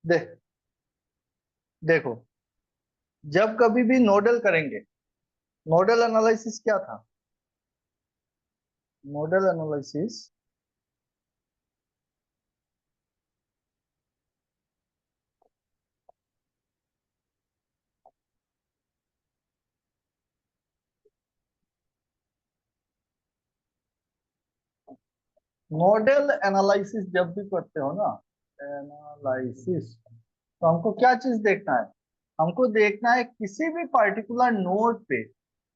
दे, देखो, जब कभी भी नोडल करेंगे, नोडल एनालिसिस क्या था? नोडल एनालिसिस, नोडल एनालिसिस जब भी करते हो ना, एनालिसिस, तो हमको क्या चीज देखना है? हमको देखना है किसी भी पर्टिकुलर नोड पे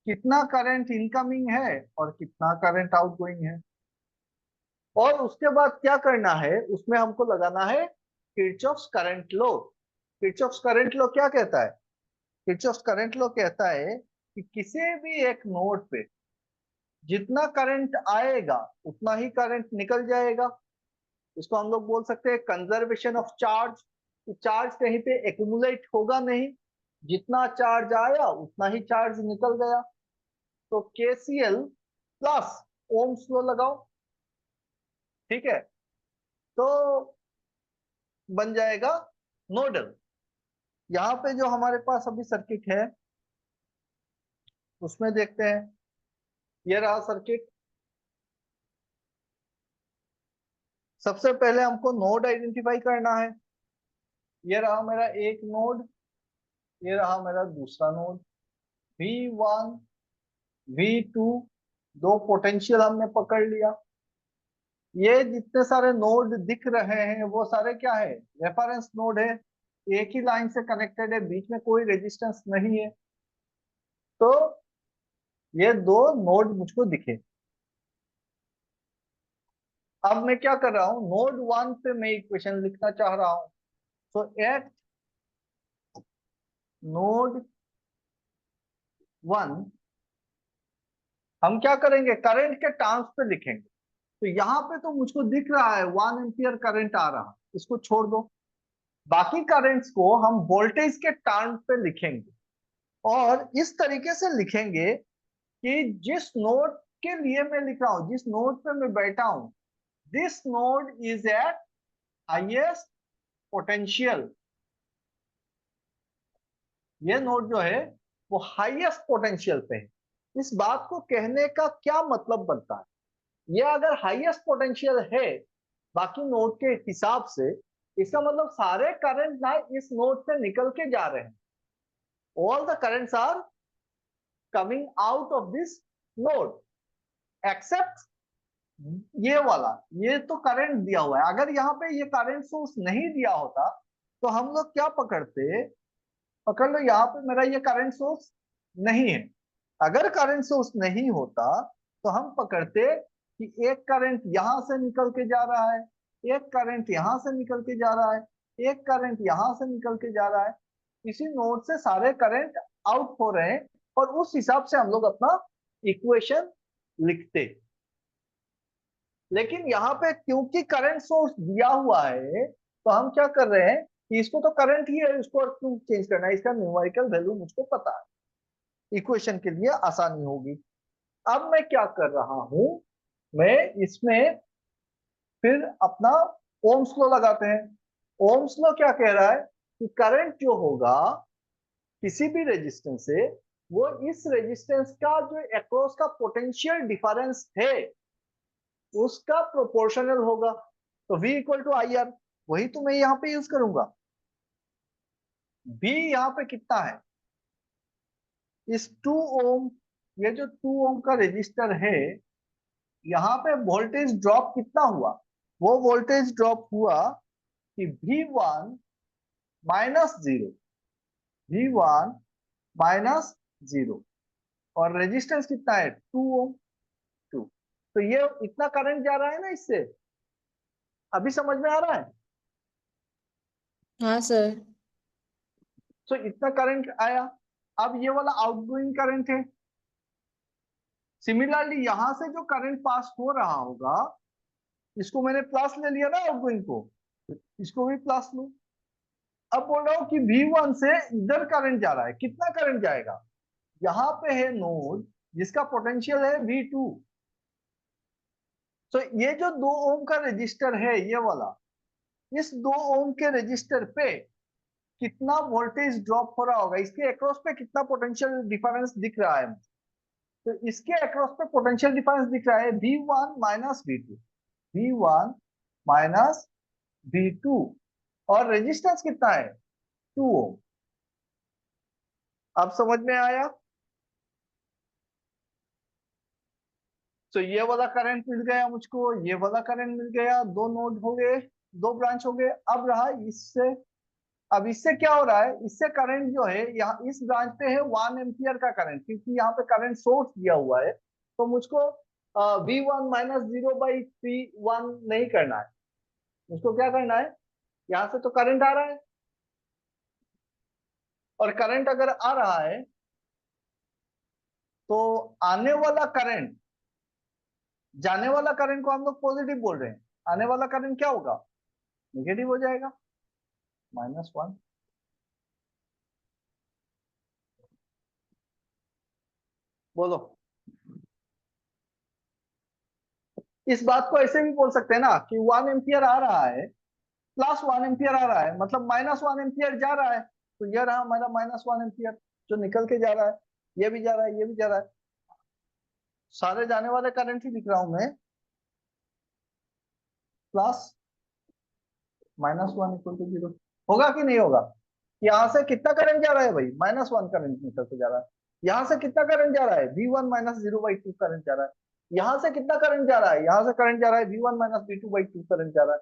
कितना करंट इनकमिंग है और कितना करंट आउटगोइंग है। और उसके बाद क्या करना है, उसमें हमको लगाना है Kirchhoff's current law. Kirchhoff's current law क्या कहता है? किरचॉफ्स करंट लॉ कहता है कि किसी भी एक नोड पे जितना करंट आएगा उतना ही करंट निकल जाएगा। इसको हम लोग बोल सकते हैं कंजर्वेशन ऑफ चार्ज, कि चार्ज कहीं पे एक्यूमुलेट होगा नहीं, जितना चार्ज आया उतना ही चार्ज निकल गया। तो केसीएल प्लस ओम्स लॉ लगाओ, ठीक है? तो बन जाएगा नोडल। यहाँ पे जो हमारे पास अभी सर्किट है उसमें देखते हैं, ये रहा सर्किट। सबसे पहले हमको नोड आइडेंटिफाई करना है। ये रहा मेरा एक नोड, ये रहा मेरा दूसरा नोड। V1 V2, दो पोटेंशियल हमने पकड़ लिया। ये जितने सारे नोड दिख रहे हैं वो सारे क्या है? रेफरेंस नोड है, एक ही लाइन से कनेक्टेड है, बीच में कोई रेजिस्टेंस नहीं है। तो ये दो नोड मुझको दिखे। अब मैं क्या कर रहा हूं, नोड वन पे मैं इक्वेशन लिखना चाह रहा हूं। तो एट नोड वन हम क्या करेंगे, करंट के टर्म्स पे लिखेंगे। तो यहाँ पे तो मुझको दिख रहा है 1 एम्पियर करंट आ रहा, इसको छोड़ दो। बाकी करंट्स को हम वोल्टेज के टर्म पे लिखेंगे, और इस तरीके से लिखेंगे कि जिस नोड के लिए मैं लिख रहा हूं, जिस नोड पे मैं बैठा हूं, this node is eight highest potential. ये नोड जो है वो हाईएस्ट पोटेंशियल पे है। इस बात को कहने का क्या मतलब बनता है? ये अगर हाईएस्ट पोटेंशियल है बाकी नोड के हिसाब से, इसका मतलब सारे करंट ना इस नोड से निकल के जा रहे हैं। All the currents are coming out of this node except ये वाला। ये तो करंट दिया हुआ है, अगर यहाँ पे ये करंट सोर्स नहीं दिया होता तो हम लोग क्या पकड़ते? पकड़ लो, यहाँ पे मेरा ये करंट सोर्स नहीं है। अगर करंट सोर्स नहीं होता तो हम पकड़ते कि एक करंट यहां से निकल के जा रहा है, एक करंट यहां से निकल के जा रहा है, एक करंट यहां से निकल के जा रहा है। इसी नोड से सारे करंट आउट हो रहे हैं, और उस हिसाब से हम लोग अपना इक्वेशन लिखते। लेकिन यहाँ पे क्योंकि करंट सोर्स दिया हुआ है तो हम क्या कर रहे हैं कि इसको तो करंट ही है, इसको और क्यों चेंज करना है? इसका न्यूमेरिकल वैल्यू मुझको पता है, इक्वेशन के लिए आसानी होगी। अब मैं क्या कर रहा हूं, मैं इसमें फिर अपना ओम्स लॉ लगाते हैं। ओम्स लॉ क्या कह रहा है कि करंट जो होगा किसी भी रेजिस्टेंस से, वो इस रेजिस्टेंस का जो अक्रॉस का पोटेंशियल डिफरेंस है उसका प्रोपोर्शनल होगा। तो V equal to I R, वही तो मैं यहाँ पे यूज करूंगा। V यहाँ पे कितना है? इस 2 ओम, ये जो 2 ओम का रेजिस्टर है, यहाँ पे वोल्टेज ड्रॉप कितना हुआ? वो वोल्टेज ड्रॉप हुआ कि V1 - 0, V1 - 0, और रेजिस्टेंस कितना है? 2 ओम, 2। तो ये इतना करंट जा रहा है ना इससे, अभी समझ में आ रहा है? हाँ सर। तो इतना करंट आया। अब ये वाला आउटगोइंग करंट है। सिमिलरली यहां से जो करंट पास हो रहा होगा, इसको मैंने प्लस ले लिया ना आउटगोइंग को, इसको भी प्लस लो। अब बोल रहा हूं कि V1 से इधर करंट जा रहा है, कितना करंट जाएगा? यहाँ पे है नोड जिसका पोटेंशियल है V2। तो ये जो 2 ओम का रजिस्टर है ये वाला, इस 2 ओम के रजिस्टर पे कितना वोल्टेज ड्रॉप हो रहा होगा, इसके अक्रॉस पे कितना पोटेंशियल डिफरेंस दिख रहा है। तो इसके अक्रॉस पे पोटेंशियल डिफरेंस दिख रहा है V1 minus V2, V1 minus V2, और रेजिस्टेंस कितना है 2 ओम। अब समझ में आया। तो ये वाला करंट मिल गया मुझको, ये वाला करंट मिल गया, 2 नोड हो गए, 2 ब्रांच हो गए। अब रहा इससे, अब इससे क्या हो रहा है, इससे करंट जो है यहाँ इस ब्रांच पे है 1 एम्पियर का करंट, क्योंकि यहाँ पे करंट सोर्स दिया हुआ है। तो मुझको V1 माइनस 0/3 1 नहीं करना है, मुझको क्या करना है, यहाँ से तो करंट आ रहा है, और करंट अगर आ रहा है तो आने वाला करंट, जाने वाला करंट को हम लोग पॉजिटिव बोल रहे हैं, आने वाला करंट क्या होगा, नेगेटिव हो जाएगा, -1। बोलो। इस बात को ऐसे भी बोल सकते हैं ना कि 1 एम्पियर आ रहा है, प्लस 1 एम्पियर आ रहा है, मतलब -1 एम्पियर जा रहा है। तो यह रहा हमारा -1 एम्पियर जो निकल के जा रहा है, ये भी जा रहा है, ये भी जा रहा है, सारे जाने वाले करंट ही लिख रहा हूं मैं, प्लस -1 इक्वल टू 0। होगा कि नहीं होगा। यहाँ से कितना करंट जा रहा है भाई, -1 करंट निकल के जा रहा है। यहाँ से कितना करंट जा रहा है, V1 माइनस 0/2 करंट जा रहा है। यहाँ से कितना करंट जा रहा है, यहाँ से करंट जा रहा है V1 माइनस V2/2 करंट जा रहा है।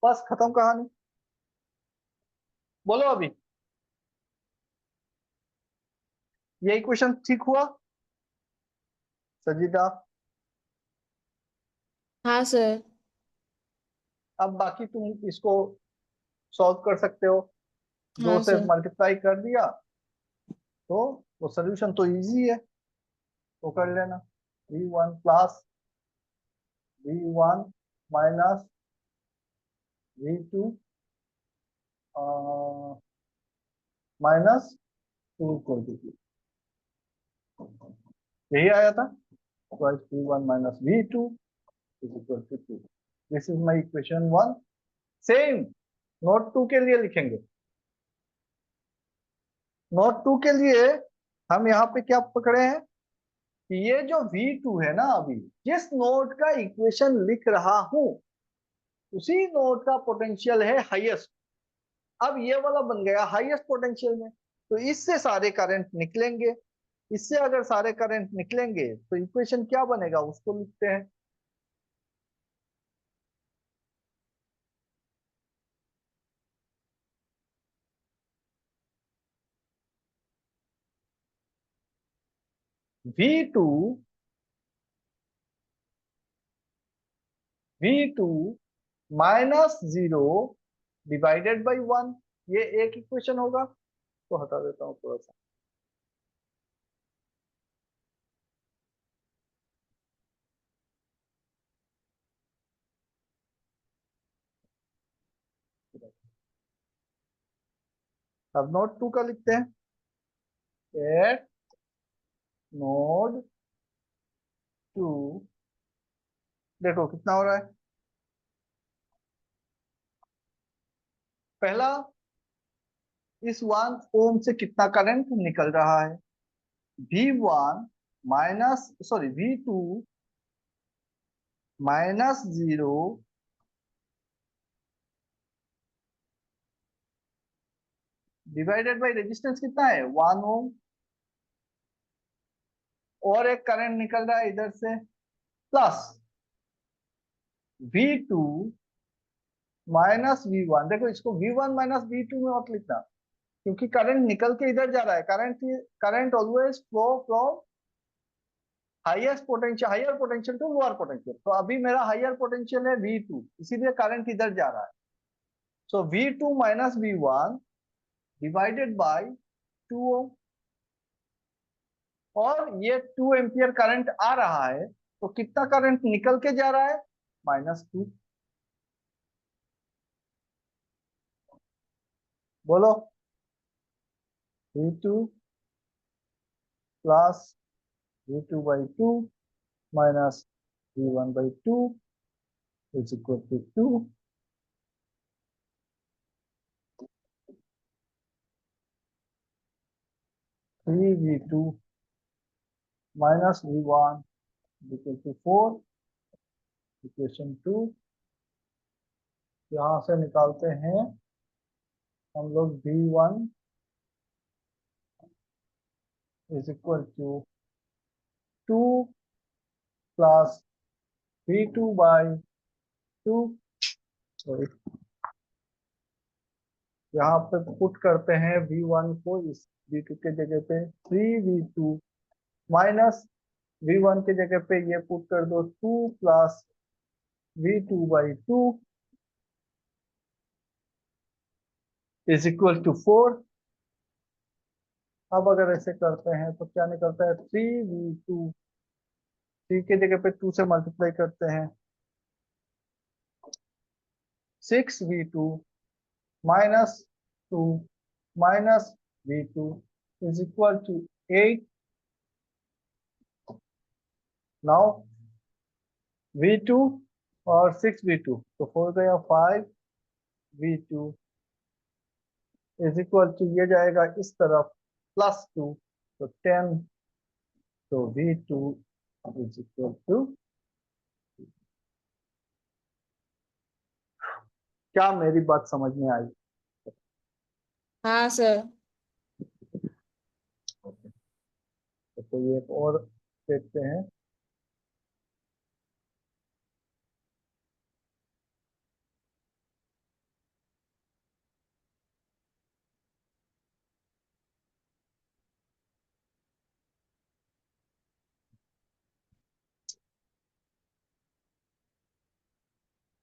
बस खत्म कहानी। बोलो अभी, ये इक्वेशन ठीक हुआ सजीदा। हाँ सर। अब बाकी तुम इसको सॉल्व कर सकते हो, 2 हाँ से सर। मल्टीप्लाई कर दिया तो वो सोल्यूशन तो इजी है, तो कर लेना। V1 plus V1 minus V2 minus 2 equal to 0, यही आया था। V1 minus V2 is equal to 2। This is my equation 1। Same node 2 के लिए लिखेंगे। नोट 2 के लिए हम यहाँ पे क्या पकड़े हैं कि ये जो V2 है ना, अभी जिस नोड का इक्वेशन लिख रहा हूं उसी नोड का पोटेंशियल है हाईएस्ट। अब ये वाला बन गया हाईएस्ट पोटेंशियल में, तो इससे सारे करंट निकलेंगे। इससे अगर सारे करंट निकलेंगे तो इक्वेशन क्या बनेगा उसको लिखते हैं। V2 V2 minus 0 divided by 1, ये एक इक्वेशन होगा। तो हटा देता हूँ थोड़ा सा। अब नोड 2 का लिखते हैं। एट नोड 2, देखो कितना हो रहा है। पहला, इस 1 ओम से कितना करंट निकल रहा है, V1 minus sorry V2 -0 divided by resistance कितना है 1 ओम, और एक करंट निकल रहा है इधर से, प्लस V2 माइनस V1। देखो इसको V1 माइनस V2 में मत लिखना, क्योंकि करंट निकल के इधर जा रहा है। Current always flow from highest potential, higher potential to lower potential. तो अभी मेरा हायर पोटेंशियल है V2, इसीलिए करंट इधर जा रहा है। सो V2 minus V1 divided by 2 ओम, और ये 2 एम्पियर करंट आ रहा है, तो कितना करंट निकल के जा रहा है, -2। बोलो। V2 plus V2/2 minus V1/2 is equal to 2। 3v2 minus v1 equal to 4, equation 2। यहाँ से निकालते हैं हम लोग v1 is equal to 2 plus v2 by 2। Sorry, यहाँ पे पुट करते हैं v1 को इस v2 के जगह पे 3v2 माइनस v1 के जगह पे ये पुट कर दो 2 plus v2 by 2 is equal to 4। अब अगर ऐसे करते हैं तो क्या निकलता है 3v2, 3 के जगह पे 2 से मल्टीप्लाई करते हैं 6v2 minus 2 minus v2 is equal to 8। Now v2 और 6v2 तो 4 गया 5v2 इज इक्वल टू ये जाएगा इस तरफ +2 तो 10, तो v2 इज इक्वल टू, क्या मेरी बात समझ में आई? हाँ सर। तो कोई एक और देखते हैं।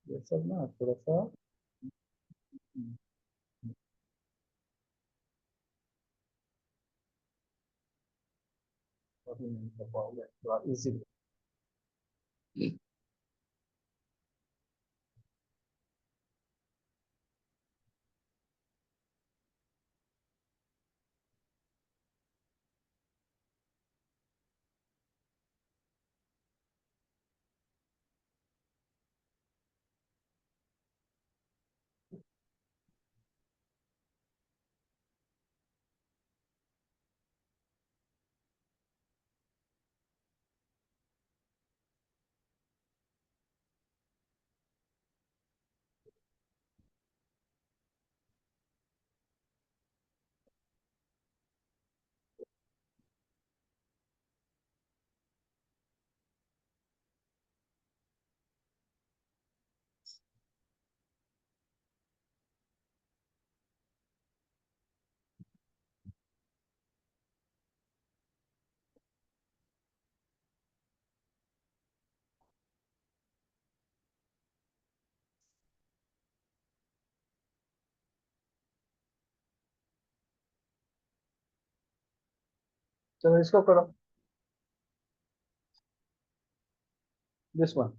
ये सब ना थोड़ा सा अभी नहीं कर पाओगे, थोड़ा इजी। चलो इसको करो, दिस वन।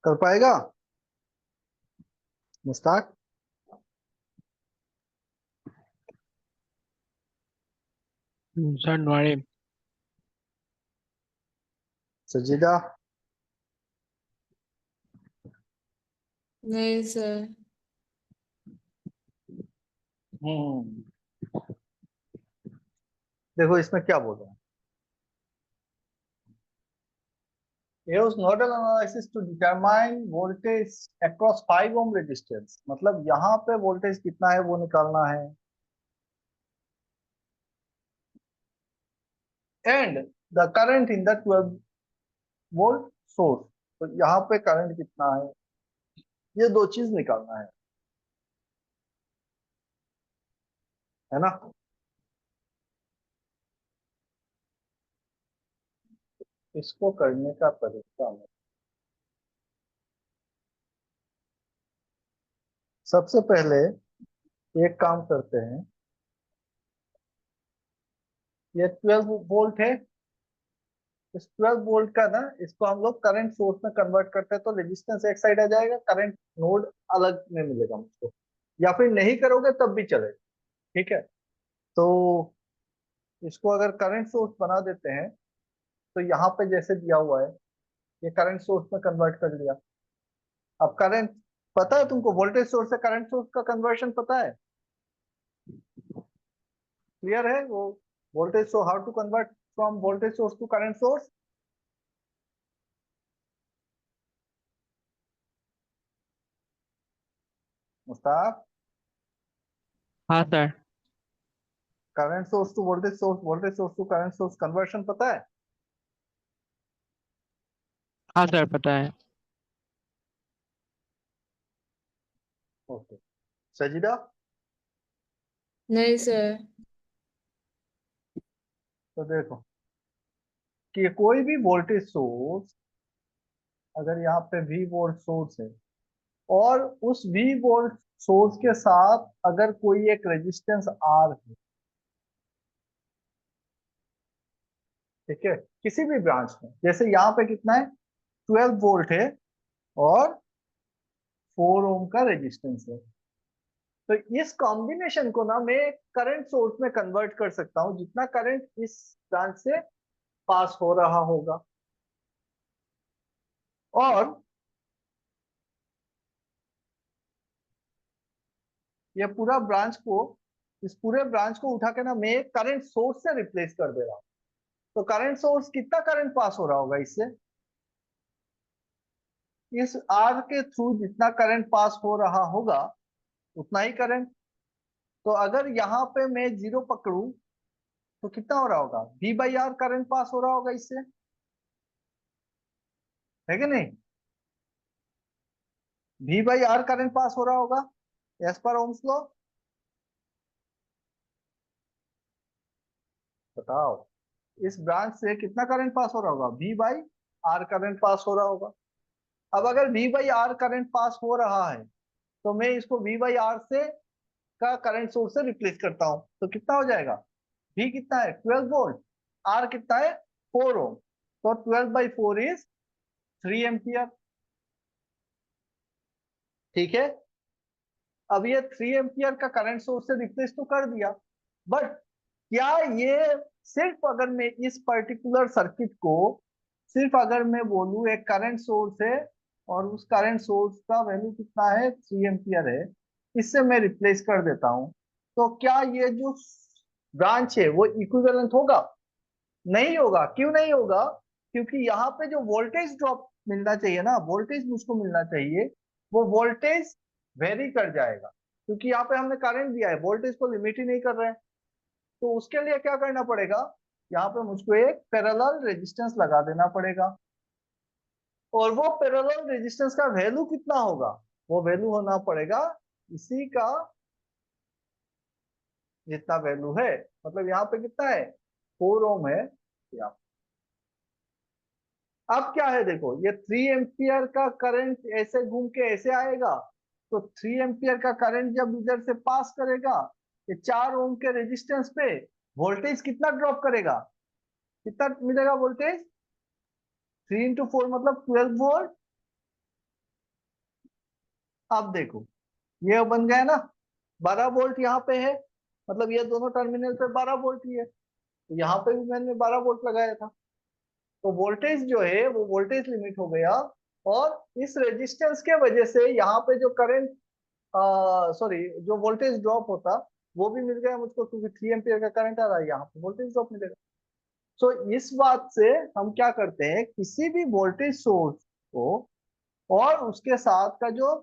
कर पाएगा मुश्ताक? सर नॉरे। सजीदा? नहीं सर। हम्म। देखो इसमें क्या बोल रहा है, use nodal analysis to determine voltage across 5 ohm resistance, मतलब यहाँ पे वोल्टेज कितना है वो निकालना है, and the current in the 12 volt source, तो यहाँ पे करंट कितना है, ये दो चीज निकालना है ना। इसको करने का तरीका है, सबसे पहले एक काम करते हैं, ये 12 वोल्ट है, इस 12 वोल्ट का ना इसको हम लोग करंट सोर्स में कन्वर्ट करते हैं, तो रेजिस्टेंस एक साइड आ जाएगा, करंट नोड अलग में मिलेगा मुझको, या फिर नहीं करोगे तब भी चलेगा, ठीक है। तो इसको अगर करंट सोर्स बना देते हैं, तो यहाँ पे जैसे दिया हुआ है, ये करंट सोर्स में कन्वर्ट कर लिया। अब करंट पता है तुमको, वोल्टेज सोर्स से करंट सोर्स का कन्वर्शन पता है, क्लियर है वो, voltage so how to convert from voltage source to current source? Mushtaq, हाँ sir. Current source to voltage source, voltage source to current source conversion पता है? हाँ सर पता है। ओके। सजीदा? नहीं सर। तो देखो कि कोई भी वोल्टेज सोर्स, अगर यहाँ पे वी वोल्ट सोर्स है, और उस वी वोल्ट सोर्स के साथ अगर कोई एक रेजिस्टेंस आर है, ठीक है, किसी भी ब्रांच में, जैसे यहाँ पे कितना है, 12 वोल्ट है और 4 ओम का रेजिस्टेंस है, तो इस कॉम्बिनेशन को ना मैं करंट सोर्स में कन्वर्ट कर सकता हूँ, जितना करंट इस ब्रांच से पास हो रहा होगा, और ये पूरा ब्रांच को, इस पूरे ब्रांच को उठा के ना मैं करंट सोर्स से रिप्लेस कर दे रहा हूँ, तो करंट सोर्स कितना करंट पास हो रहा होगा इससे, इस आर के थ्रू जितना करंट पास हो रहा होगा उतना ही करंट, तो अगर यहाँ पे मैं जीरो पकड़ू तो कितना हो रहा होगा, V by R current pass हो रहा होगा इससे, है कि नहीं, V by R current pass हो रहा होगा एज पर ओम्स लॉ, बताओ इस ब्रांच से कितना करंट पास हो रहा होगा, V by R current pass हो रहा होगा। अब अगर V by R current pass हो रहा है, तो मैं इसको V बाई आर से का करंट सोर्स से रिप्लेस करता हूं, तो कितना हो जाएगा, V कितना है 12 वोल्ट, R कितना है 4 ओम, तो 12 बाई 4 इज 3 एम्पियर, ठीक है। अब ये 3 एम्पियर का करंट सोर्स से रिप्लेस तो कर दिया, बट क्या ये सिर्फ अगर मैं इस पर्टिकुलर सर्किट को, सिर्फ अगर मैं बोलूं एक करंट सोर्स है और उस करंट सोर्स का वैल्यू कितना है 3 एम्पियर है, इससे मैं रिप्लेस कर देता हूं, तो क्या ये जो ब्रांच है वो इक्विवेलेंट होगा? नहीं होगा, क्यों नहीं होगा, क्योंकि यहाँ पे जो वोल्टेज ड्रॉप मिलना चाहिए ना, वोल्टेज मुझको मिलना चाहिए, वो वोल्टेज वेरी कर जाएगा, क्योंकि यहाँ पे हमने करंट दिया है, वोल्टेज को लिमिट ही नहीं कर रहे हैं, तो उसके लिए क्या करना पड़ेगा, यहाँ पे मुझको एक पैरेलल रेजिस्टेंस लगा देना पड़ेगा, और वो पैरेलल रेजिस्टेंस का वैल्यू कितना होगा, वो वैल्यू होना पड़ेगा इसी का जितना वैल्यू है, मतलब यहाँ पे कितना है 4 ओम है यहाँ। अब क्या है देखो, ये 3 एम्पियर का करंट ऐसे घूम के ऐसे आएगा, तो 3 एम्पियर का करंट जब इधर से पास करेगा, ये 4 ओम के रेजिस्टेंस पे वोल्टेज कितना ड्रॉप करेगा, कितना मिलेगा वोल्टेज, 3 इंटू 4 मतलब 12 वोल्ट, अब देखो ये बन गया ना, 12 वोल्ट यहाँ पे है, मतलब ये दोनों टर्मिनल पे 12 वोल्ट ही है, तो यहाँ पे भी मैंने 12 वोल्ट लगाया था। तो वोल्टेज जो है वो वोल्टेज लिमिट हो गया, और इस रेजिस्टेंस के वजह से यहाँ पे जो करंट, सॉरी, जो वोल्टेज ड्रॉप होता वो भी मिल गया मुझको, क्योंकि 3 एम्पियर का करंट आ रहा है, यहाँ पे वोल्टेज ड्रॉप मिलेगा। तो इस बात से हम क्या करते हैं, किसी भी वोल्टेज सोर्स को और उसके साथ का जो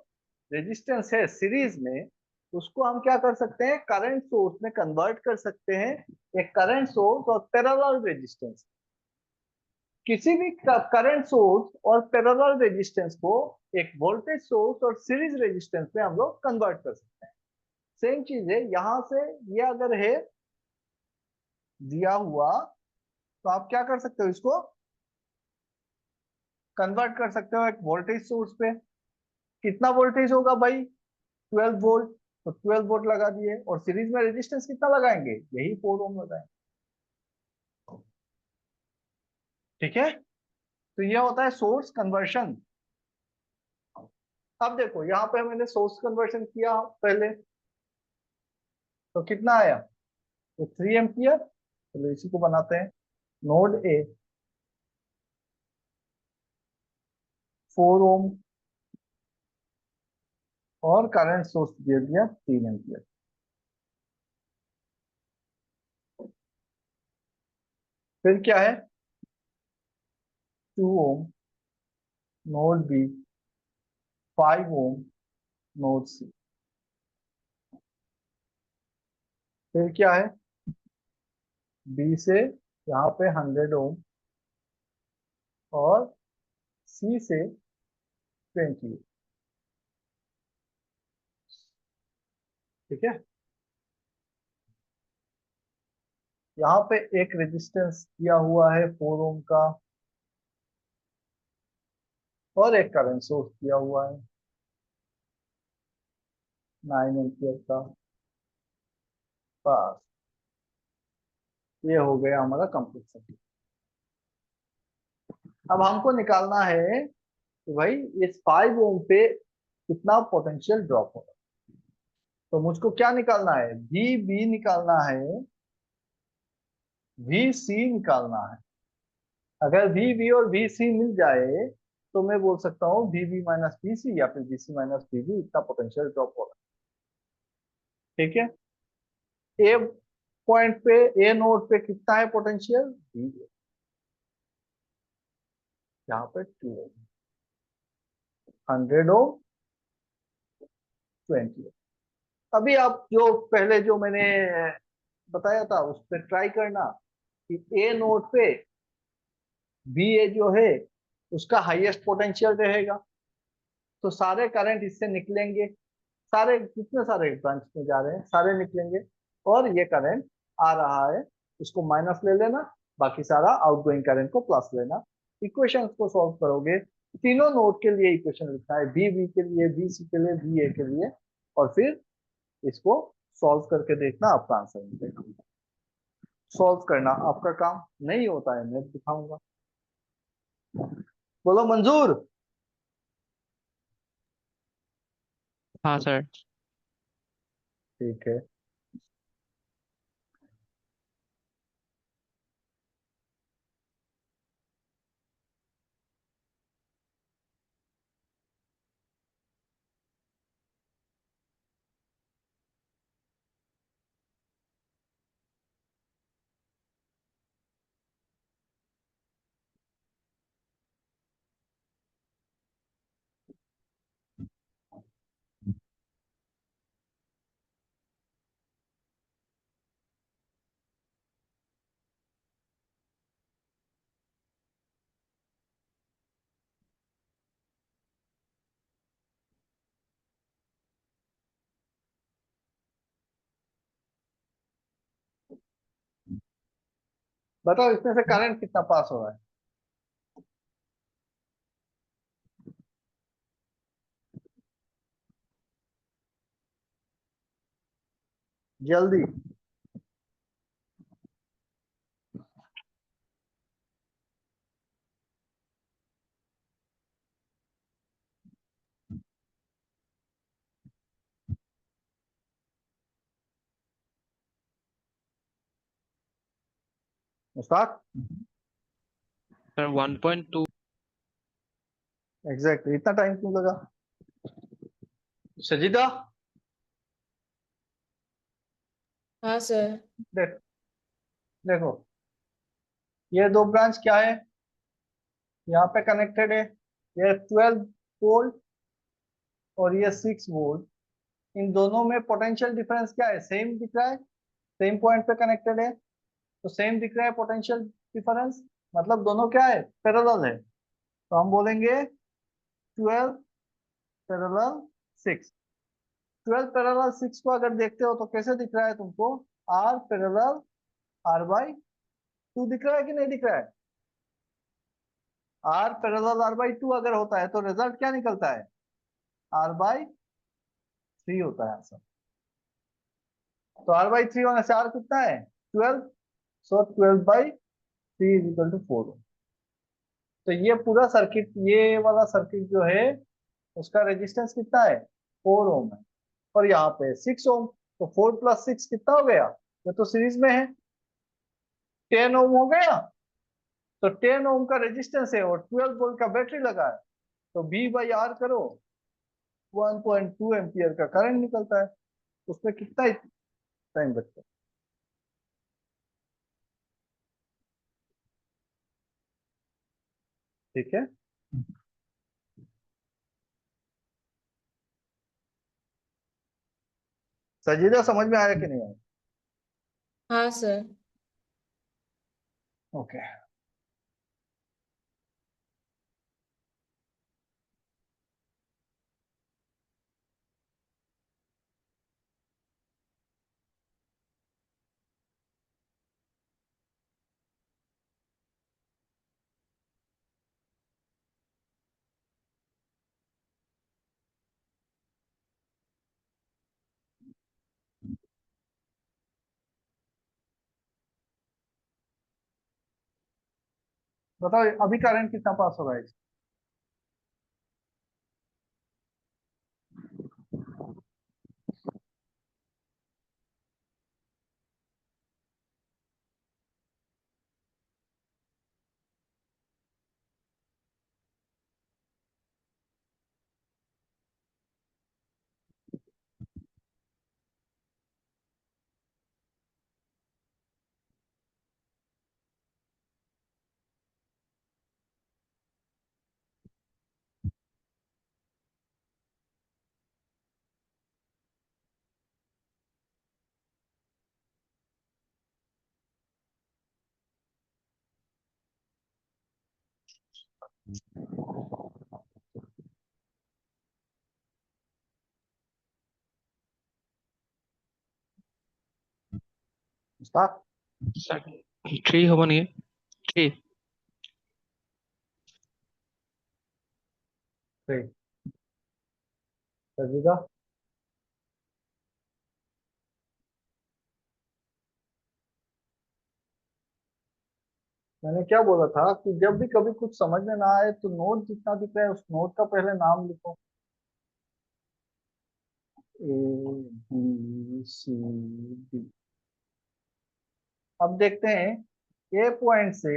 रेजिस्टेंस है सीरीज में, उसको हम क्या कर सकते हैं, करंट सोर्स में कन्वर्ट कर सकते हैं। एक करंट सोर्स और पैरेलल रेजिस्टेंस, किसी भी करंट सोर्स और पैरेलल रेजिस्टेंस को एक वोल्टेज सोर्स और सीरीज रेजिस्टेंस में हम लोग कन्वर्ट कर सकते हैं। सेम चीज है यहां से, ये अगर है दिया हुआ, तो आप क्या कर सकते हो, इसको कन्वर्ट कर सकते हो एक वोल्टेज सोर्स पे। कितना वोल्टेज होगा भाई, 12 वोल्ट, तो 12 वोल्ट लगा दिए, और सीरीज में रेजिस्टेंस कितना लगाएंगे, यही 4 ओम लगाएंगे। ठीक है, तो ये होता है सोर्स कन्वर्शन। अब देखो यहाँ पे मैंने सोर्स कन्वर्शन किया पहले, तो कितना आया, तो 3 एम्पियर। चलो इसी को बनाते हैं, नोड ए, 4 ओम, और करंट सोर्स दे दिया 3 एम्पियर। फिर क्या है, 2 ओम नोड बी, 5 ओम नोड सी। फिर क्या है, बी से यहाँ पे 100 ओम, और सी से 20। ठीक है, यहाँ पे एक रेजिस्टेंस दिया हुआ है 4 ओम का, और एक करंट सोर्स दिया हुआ है 9 एम्पियर का। बस ये हो गया हमारा कंप्लीट सर्किट। अब हमको निकालना है कि भाई इस 5 ओम पे कितना पोटेंशियल ड्रॉप होगा। तो मुझको क्या निकालना है, वी बी निकालना है, वी सी निकालना है। अगर वी बी और वी सी मिल जाए, तो मैं बोल सकता हूँ V B minus V C, या फिर V C minus V B, इतना पोटेंशियल ड्रॉप होगा। ठीक है, ए पॉइंट पे, ए नोड पे कितना है पोटेंशियल, वी, यहाँ पे 2 ओम, 100 ओम, 20। अभी आप जो पहले जो मैंने बताया था उस पर ट्राई करना, कि ए नोड पे बी ए जो है उसका हाईएस्ट पोटेंशियल रहेगा, तो सारे करंट इससे निकलेंगे, सारे कितने सारे ब्रांच में जा रहे हैं सारे निकलेंगे, और ये करंट आ रहा है, उसको माइनस ले लेना, बाकी सारा आउटगोइंग करंट को प्लस लेना। इक्वेशंस को सॉल्व करोगे, तीनों नोड के लिए इक्वेशन लिखना है, बी बी के लिए, बी सी के लिए, बी ए के लिए, और फिर इसको सॉल्व करके देखना, आपका आंसर मिलेगा। सॉल्व करना आपका काम नहीं होता है, मैं दिखाऊंगा। बोलो मंजूर। हाँ सर। ठीक है, बताओ इसमें से करंट कितना पास हो रहा है, जल्दी। मुश्ताक, सर 1.2 एग्जैक्टली इतना टाइम क्यों लगा? सजीदा, हाँ सर। देख, देखो, ये दो ब्रांच क्या है, यहाँ पे कनेक्टेड है, ये 12 वोल्ट और ये 6 वोल्ट। इन दोनों में पोटेंशियल डिफरेंस क्या है, सेम दिख रहा है, सेम पॉइंट पे कनेक्टेड है, तो सेम दिख रहा है पोटेंशियल डिफरेंस, मतलब दोनों क्या है, पैरेलल है। तो हम बोलेंगे 12 पैरेलल 6। 12 पैरेलल 6 को अगर देखते हो तो कैसे दिख रहा है तुमको, R पैरेलल R/2 दिख रहा है कि नहीं दिख रहा है? R पैरेलल R/2 अगर होता है तो रिजल्ट क्या निकलता है, R/3 होता है आंसर। तो R/3 होने से R कितना है, 12। सो 12/3 = 4। तो ये पूरा सर्किट, ये वाला सर्किट जो है, उसका रेजिस्टेंस कितना है, 4 ओम है, और यहाँ पे 6 ओम। तो 4 + 6 कितना हो गया, ये तो सीरीज में है, 10 ओम हो गया। तो 10 ओम का रेजिस्टेंस है और 12 वोल्ट का बैटरी लगा है, तो V/R करो, 1.2 एम्पियर का करंट निकलता है। उसमें कितना टाइम लगता है? ठीक है, सजीदा समझ में आया कि नहीं आया? हाँ सर। ओके, बताओ अभी करंट कितना पास हो रहा है? स्टार्ट। सर 3 হব নেকি 3 सजीदा, मैंने क्या बोला था कि जब भी कभी कुछ समझ में ना आए तो नोट जितना दिख रहा है उस नोट का पहले नाम लिखो, A B C D। अब देखते हैं, ए पॉइंट से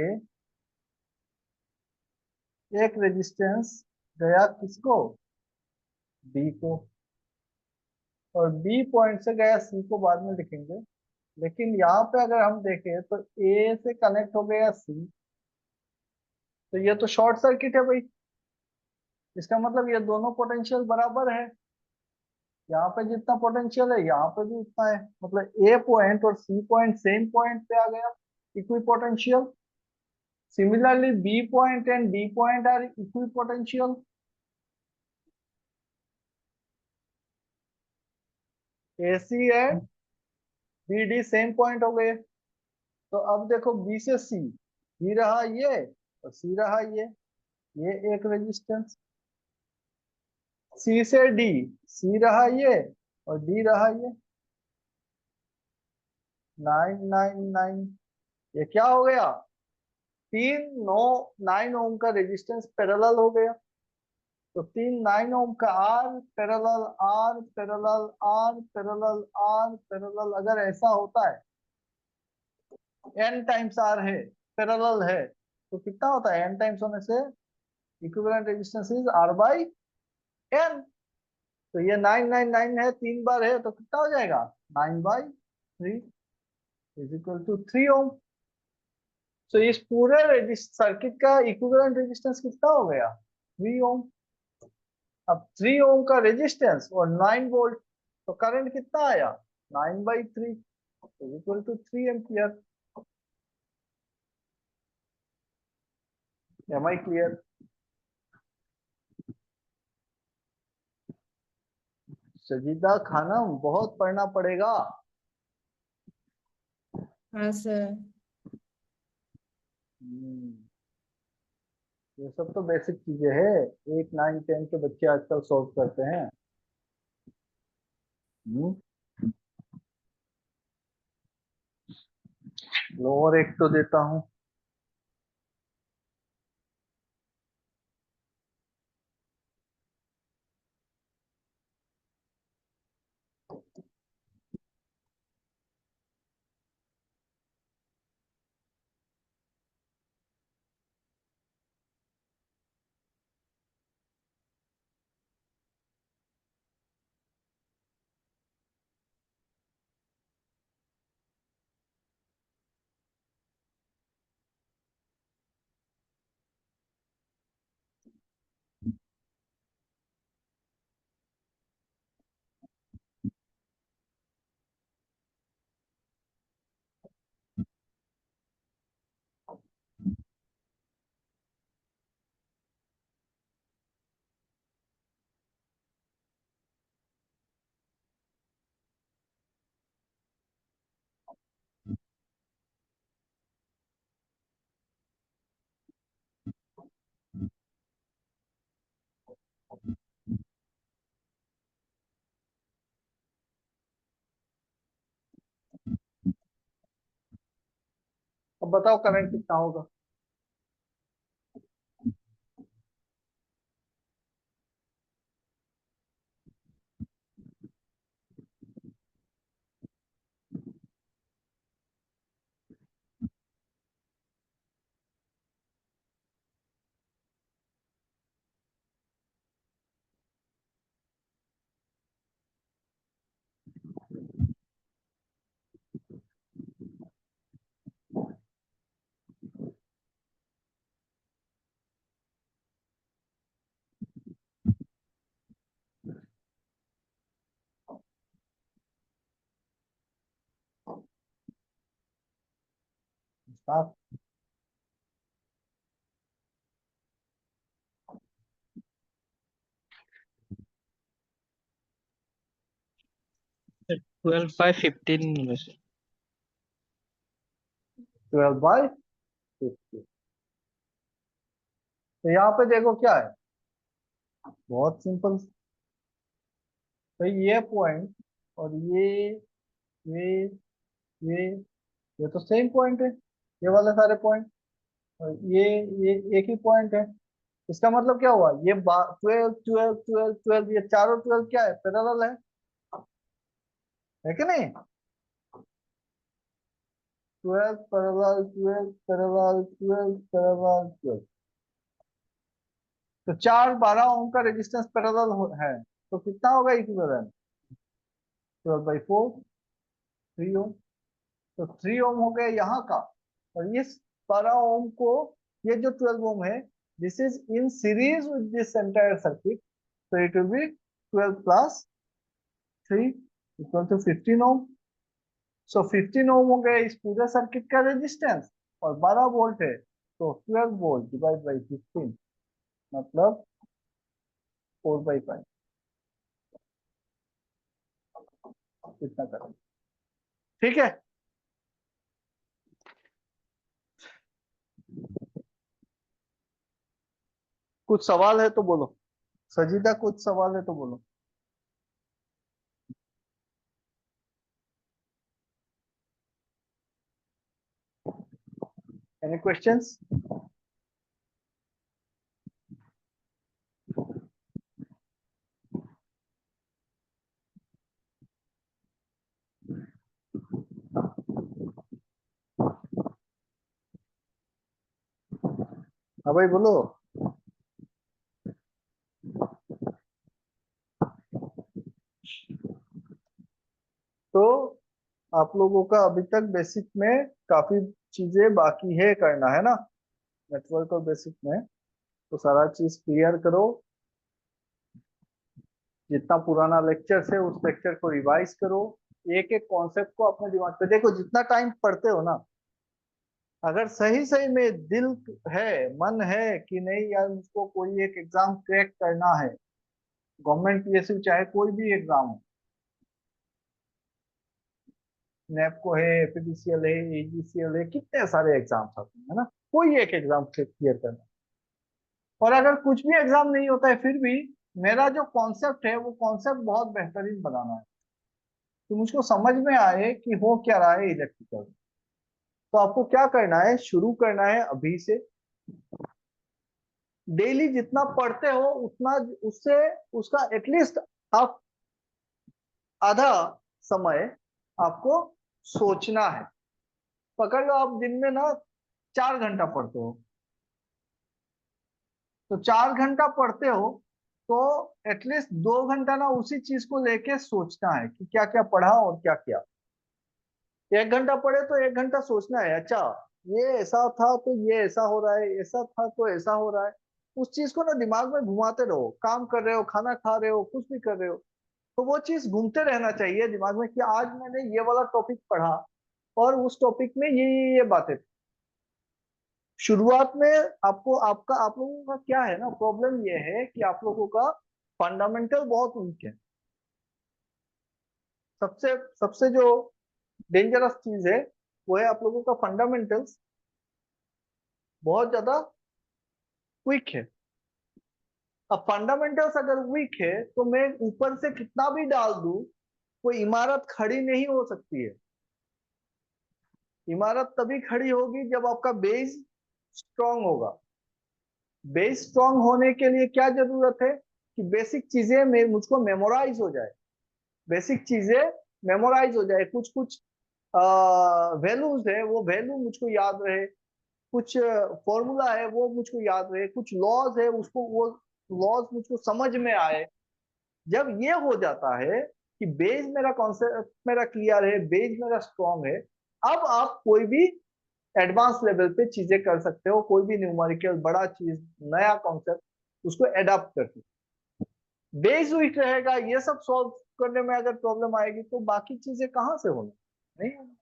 एक रेजिस्टेंस गया किसको, बी को, और बी पॉइंट से गया सी को, बाद में लिखेंगे। लेकिन यहाँ पे अगर हम देखें तो ए से कनेक्ट हो गया सी, तो ये तो शॉर्ट सर्किट है भाई, इसका मतलब ये दोनों पोटेंशियल बराबर है। यहाँ पे जितना पोटेंशियल है यहाँ पे भी उतना है, मतलब ए पॉइंट और सी पॉइंट सेम पॉइंट पे आ गया, equipotential. Similarly B point and D point are equipotential. A C and B D same point हो गए। तो अब देखो, बी से सी, बी रहा ये और सी रहा ये एक रेजिस्टेंस। सी से डी, सी रहा ये और डी रहा ये, 9 9 9। ये क्या हो गया, 9 ओम का रेजिस्टेंस पैरेलल हो गया। तो 9 ओम का आर पैरेलल अगर ऐसा होता है n टाइम्स r है, पैरेलल है, तो कितना होता है n टाइम्स होने से equivalent resistance is r by n। तो ये 999 है, 3 बार है, तो कितना हो जाएगा 9/3 इज इक्वल टू 3 ओम। तो इस पूरे सर्किट का इक्विवेलेंट रेजिस्टेंस कितना हो गया 3 ओम। अब 3 ओम का रेजिस्टेंस और 9 वोल्ट, तो करंट कितना आया 9/3 is equal to 3 ampere. Am I clear? Sajida Khanam, बहुत पढ़ना पड़ेगा। हाँ सर। हम्म, ये सब तो बेसिक चीजें है, 8 9 10 के बच्चे आजकल सॉल्व करते हैं। हम्म, लो और एक तो देता हूँ। अब बताओ करंट कितना होगा। 7। 12/15 वैसे। 12/50। तो यहाँ पे देखो क्या है, बहुत सिंपल। भाई ये पॉइंट और ये ये ये तो सेम पॉइंट है, ये वाले सारे पॉइंट, और ये एक ही पॉइंट है। इसका मतलब क्या हुआ, ये 12 12 12 12, ये चारों 12 क्या है, पैरेलल है कि नहीं। 12 पैरेलल 12 पैरेलल 12 पैरेलल 12, तो 4 12 ओम का रेजिस्टेंस पैरेलल है, तो कितना होगा इक्विवेलेंट 12/4 3 ओम। तो 3 ओम हो गया यहाँ का, और इस 12 ओम को, ये जो 12 ओम है, this is in series with this entire circuit, so it will be 12 plus 3 equal to 15 ओम। सो 15 ओम हो गया इस पूरे सर्किट का रेजिस्टेंस, और 12 वोल्ट है, तो 12 वोल्ट डिवाइड बाई 15 मतलब 4/5, इतना करें। ठीक है, कुछ सवाल है तो बोलो। सजीदा कुछ सवाल है तो बोलो। Any questions? हाँ भाई बोलो। तो आप लोगों का अभी तक बेसिक में काफी चीजें बाकी है करना, है ना? नेटवर्क और बेसिक में तो सारा चीज क्लियर करो। जितना पुराना लेक्चर है उस लेक्चर को रिवाइज करो। एक एक कॉन्सेप्ट को अपने दिमाग पे देखो। जितना टाइम पढ़ते हो ना, अगर सही सही में दिल है, मन है कि नहीं यार मुझको कोई एक एग्जाम क्रैक करना है, गवर्नमेंट पीएसयू चाहे कोई भी एग्जाम हो, नेपको है, एपीडीसीएल है, एजीसीएल है, कितने सारे एग्जाम्स आते हैं, है ना? कोई एक एग्जाम क्लियर करना। और अगर कुछ भी एग्जाम नहीं होता है फिर भी मेरा जो कॉन्सेप्ट है वो कॉन्सेप्ट बहुत बेहतरीन बनाना है, तो मुझको समझ में आए कि हो क्या रहा है इलेक्ट्रिकल। तो आपको क्या करना है, शुरू करना है अभी से। डेली जितना पढ़ते हो उतना, उससे उसका एटलीस्ट हाफ, आधा समय आपको सोचना है। पकड़ लो आप दिन में ना 4 घंटा पढ़ते हो, तो 4 घंटा पढ़ते हो तो एटलीस्ट 2 घंटा ना उसी चीज को लेके सोचना है कि क्या क्या पढ़ा और क्या क्या। 1 घंटा पढ़े तो 1 घंटा सोचना है, अच्छा ये ऐसा था तो ये ऐसा हो रहा है, ऐसा था तो ऐसा हो रहा है। उस चीज को ना दिमाग में घुमाते रहो, काम कर रहे हो, खाना खा रहे हो, कुछ भी कर रहे हो, तो वो चीज घूमते रहना चाहिए दिमाग में कि आज मैंने ये वाला टॉपिक पढ़ा और उस टॉपिक में ये बातें थी। शुरुआत में आपको आपका आप लोगों का क्या है ना, प्रॉब्लम ये है कि आप लोगों का फंडामेंटल बहुत वीक है। सबसे सबसे जो डेंजरस चीज है वो है आप लोगों का फंडामेंटल्स बहुत ज्यादा वीक है। अब फंडामेंटल्स अगर वीक है तो मैं ऊपर से कितना भी डाल दूं, कोई इमारत खड़ी नहीं हो सकती है। इमारत तभी खड़ी होगी जब आपका बेस स्ट्रांग होगा। बेस स्ट्रांग होने के लिए क्या जरूरत है कि बेसिक चीजें में मुझको मेमोराइज हो जाए। बेसिक चीजें मेमोराइज हो जाए, कुछ कुछ वैल्यूज है वो वैल्यू मुझको याद रहे, कुछ फॉर्मूला है वो मुझको याद रहे, कुछ लॉज है उसको वो लॉज मुझको समझ में आए। जब ये हो जाता है कि बेस मेरा कॉन्सेप्ट मेरा क्लियर है, बेस मेरा स्ट्रांग है, अब आप कोई भी एडवांस लेवल पे चीजें कर सकते हो, कोई भी न्यूमेरिकल बड़ा चीज, नया कॉन्सेप्ट उसको एडाप्ट करके। बेस वीक रहेगा, ये सब सॉल्व करने में अगर प्रॉब्लम आएगी तो बाकी चीजें कहाँ से होंगी, नहीं होंगी।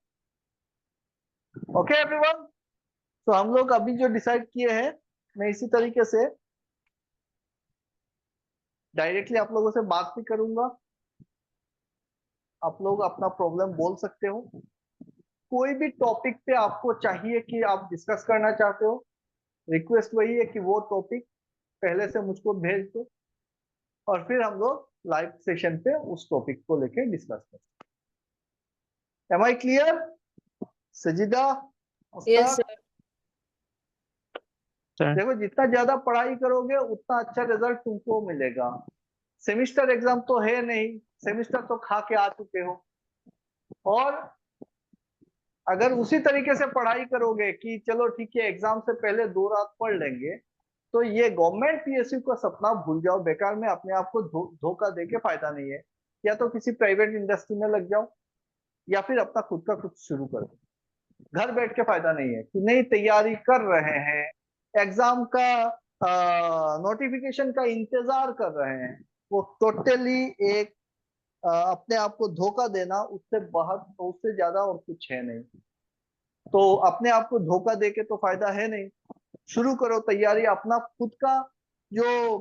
ओके एवरीवन, तो हम लोग अभी जो डिसाइड किए हैं, मैं इसी तरीके से डायरेक्टली आप लोगों से बात भी करूंगा। आप लोग अपना प्रॉब्लम बोल सकते हो। कोई भी टॉपिक पे आपको चाहिए कि आप डिस्कस करना चाहते हो, रिक्वेस्ट वही है कि वो टॉपिक पहले से मुझको भेज दो और फिर हम लोग लाइव सेशन पे उस टॉपिक को लेके डिस्कस करते हैं। Am I clear Sajida, yes Mushtaq? Sir. Sir देखो जितना ज्यादा पढ़ाई करोगे उतना अच्छा रिजल्ट तुमको मिलेगा। सेमिस्टर एग्जाम तो है नहीं, सेमिस्टर तो खा के आ चुके हो। और अगर उसी तरीके से पढ़ाई करोगे कि चलो ठीक है एग्जाम से पहले 2 रात पढ़ लेंगे, तो ये गवर्नमेंट पीएसयू का सपना भूल जाओ। बेकार में अपने आप को धोखा दे के फायदा नहीं है। या तो किसी प्राइवेट इंडस्ट्री में लग जाओ या फिर अपना खुद का कुछ शुरू कर दो। घर बैठ के फायदा नहीं है कि नहीं तैयारी कर रहे हैं, एग्जाम का नोटिफिकेशन का इंतजार कर रहे हैं, वो टोटली एक अपने आप को धोखा देना, उससे बहुत उससे ज्यादा और कुछ है नहीं। तो अपने आप को धोखा दे के तो फायदा है नहीं। शुरू करो तैयारी, अपना खुद का जो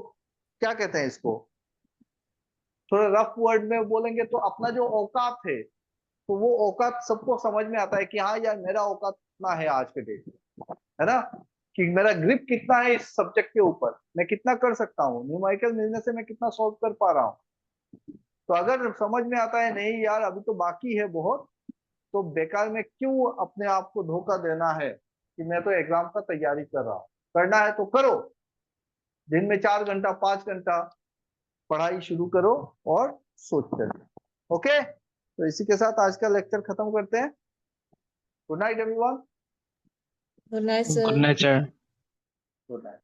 क्या कहते हैं इसको, थोड़ा रफ वर्ड में बोलेंगे तो अपना जो औकात है, तो वो औकात सबको समझ में आता है कि हाँ यार मेरा औकात कितना है आज के डेट में, है ना? कि मेरा ग्रिप कितना है इस सब्जेक्ट के ऊपर, मैं कितना कर सकता हूँ, न्यूमेरिकल मिलने से मैं कितना सॉल्व कर पा रहा हूँ। तो अगर समझ में आता है नहीं यार अभी तो बाकी है बहुत, तो बेकार में क्यों अपने आप को धोखा देना है कि मैं तो एग्जाम का तैयारी कर रहा हूँ। करना है तो करो, दिन में 4 घंटा 5 घंटा पढ़ाई शुरू करो और सोचते रहो। ओके, तो इसी के साथ आज का लेक्चर खत्म करते हैं। Good night everyone. Good night good sir. Night sir. तो दैट